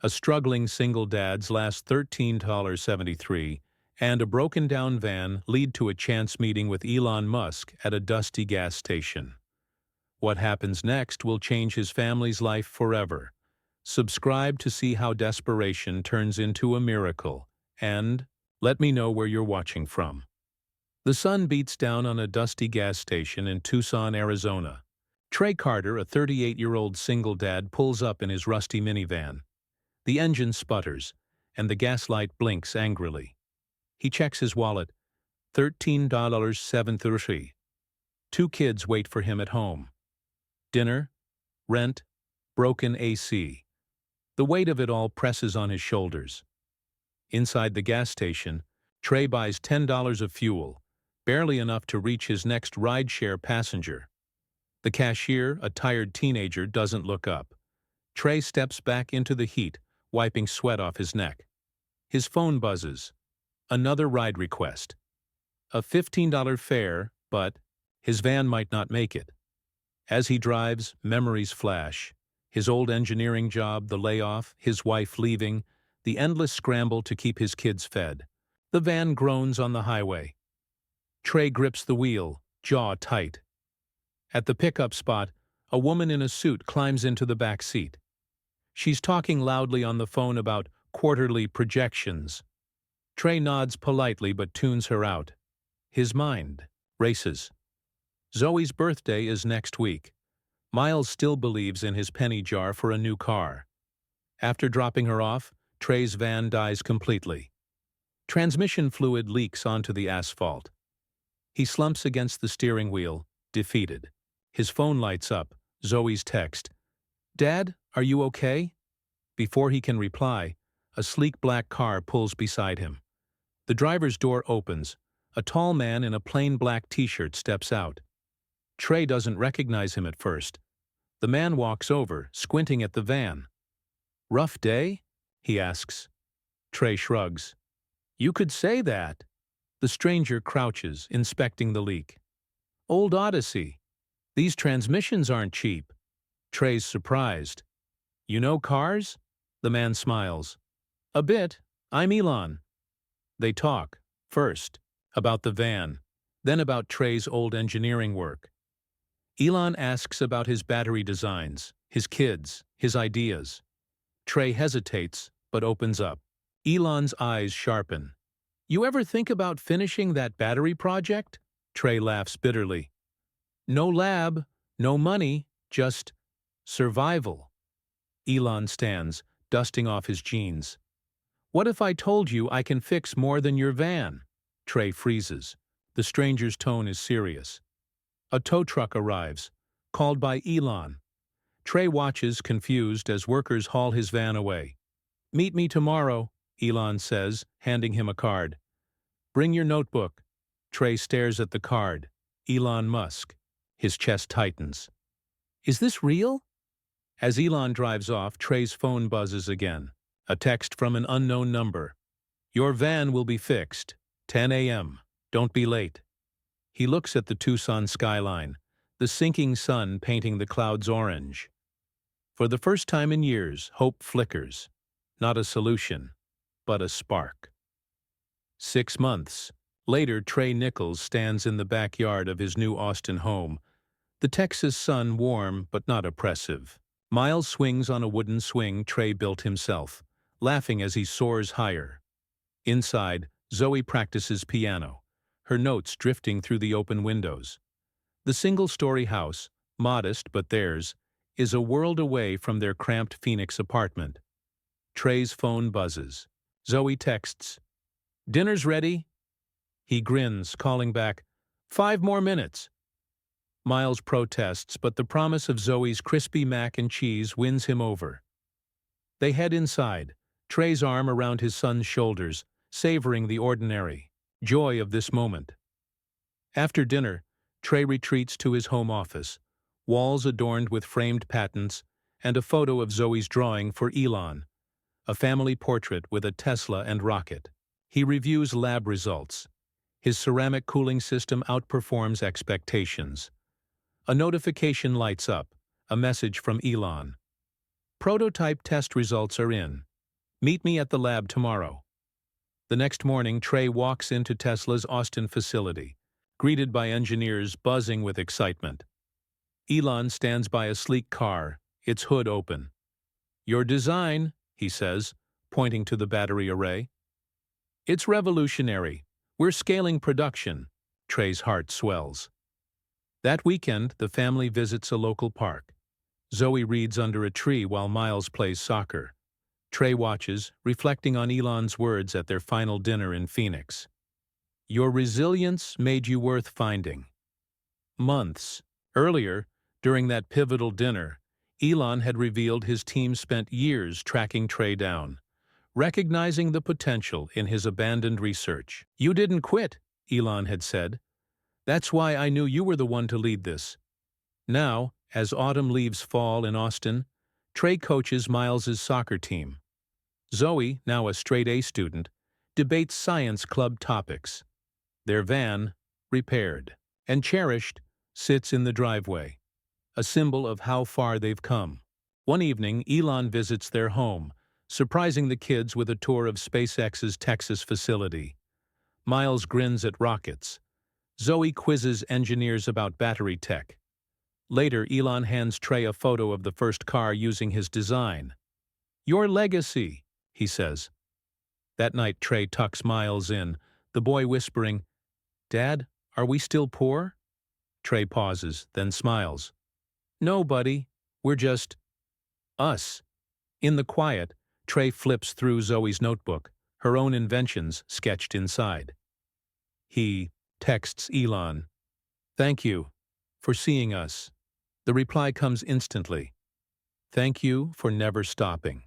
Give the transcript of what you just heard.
A struggling single dad's last $13.73 and a broken-down van lead to a chance meeting with Elon Musk at a dusty gas station. What happens next will change his family's life forever. Subscribe to see how desperation turns into a miracle, and let me know where you're watching from. The sun beats down on a dusty gas station in Tucson, Arizona. Trey Carter, a 38-year-old single dad, pulls up in his rusty minivan. The engine sputters, and the gaslight blinks angrily. He checks his wallet. $13.73. Two kids wait for him at home. Dinner, rent, broken AC. The weight of it all presses on his shoulders. Inside the gas station, Trey buys $10 of fuel, barely enough to reach his next rideshare passenger. The cashier, a tired teenager, doesn't look up. Trey steps back into the heat, wiping sweat off his neck. His phone buzzes. Another ride request. A $15 fare, but his van might not make it. As he drives, memories flash. His old engineering job, the layoff, his wife leaving, the endless scramble to keep his kids fed. The van groans on the highway. Trey grips the wheel, jaw tight. At the pickup spot, a woman in a suit climbs into the back seat. She's talking loudly on the phone about quarterly projections. Trey nods politely but tunes her out. His mind races. Zoe's birthday is next week. Miles still believes in his penny jar for a new car. After dropping her off, Trey's van dies completely. Transmission fluid leaks onto the asphalt. He slumps against the steering wheel, defeated. His phone lights up, Zoe's text. "Dad, are you okay?" Before he can reply, a sleek black car pulls beside him. The driver's door opens. A tall man in a plain black t-shirt steps out. Trey doesn't recognize him at first. The man walks over, squinting at the van. "Rough day?" he asks. Trey shrugs. "You could say that." The stranger crouches, inspecting the leak. "Old Odyssey. These transmissions aren't cheap." Trey's surprised. "You know cars?" The man smiles. "A bit. I'm Elon." They talk, first, about the van, then about Trey's old engineering work. Elon asks about his battery designs, his kids, his ideas. Trey hesitates, but opens up. Elon's eyes sharpen. "You ever think about finishing that battery project?" Trey laughs bitterly. "No lab, no money, just survival." Elon stands, dusting off his jeans. "What if I told you I can fix more than your van?" Trey freezes. The stranger's tone is serious. A tow truck arrives, called by Elon. Trey watches, confused, as workers haul his van away. "Meet me tomorrow," Elon says, handing him a card. "Bring your notebook." Trey stares at the card. Elon Musk. His chest tightens. "Is this real?" As Elon drives off, Trey's phone buzzes again. A text from an unknown number. "Your van will be fixed. 10 a.m. Don't be late." He looks at the Tucson skyline, the sinking sun painting the clouds orange. For the first time in years, hope flickers. Not a solution, but a spark. 6 months later, Trey Nichols stands in the backyard of his new Austin home, the Texas sun warm but not oppressive. Miles swings on a wooden swing Trey built himself, laughing as he soars higher. Inside, Zoe practices piano, her notes drifting through the open windows. The single-story house, modest but theirs, is a world away from their cramped Phoenix apartment. Trey's phone buzzes. Zoe texts, "Dinner's ready." He grins, calling back, 5 more minutes." Miles protests, but the promise of Zoe's crispy mac and cheese wins him over. They head inside, Trey's arm around his son's shoulders, savoring the ordinary joy of this moment. After dinner, Trey retreats to his home office, walls adorned with framed patents, and a photo of Zoe's drawing for Elon, a family portrait with a Tesla and rocket. He reviews lab results. His ceramic cooling system outperforms expectations. A notification lights up, a message from Elon. Prototype test results are in. Meet me at the lab tomorrow. The next morning, Trey walks into Tesla's Austin facility, greeted by engineers buzzing with excitement. Elon stands by a sleek car, its hood open. "Your design," he says, pointing to the battery array. "It's revolutionary. We're scaling production." Trey's heart swells. That weekend, the family visits a local park. Zoe reads under a tree while Miles plays soccer. Trey watches, reflecting on Elon's words at their final dinner in Phoenix. "Your resilience made you worth finding." Months earlier, during that pivotal dinner, Elon had revealed his team spent years tracking Trey down, recognizing the potential in his abandoned research. "You didn't quit," Elon had said. "That's why I knew you were the one to lead this." Now, as autumn leaves fall in Austin, Trey coaches Miles's soccer team. Zoe, now a straight-A student, debates science club topics. Their van, repaired and cherished, sits in the driveway, a symbol of how far they've come. One evening, Elon visits their home, surprising the kids with a tour of SpaceX's Texas facility. Miles grins at rockets. Zoe quizzes engineers about battery tech. Later, Elon hands Trey a photo of the first car using his design. "Your legacy," he says. That night, Trey tucks Miles in, the boy whispering, "Dad, are we still poor?" Trey pauses, then smiles. "No, buddy. We're just us." In the quiet, Trey flips through Zoe's notebook, her own inventions sketched inside. He texts Elon, "Thank you for seeing us." The reply comes instantly. "Thank you for never stopping."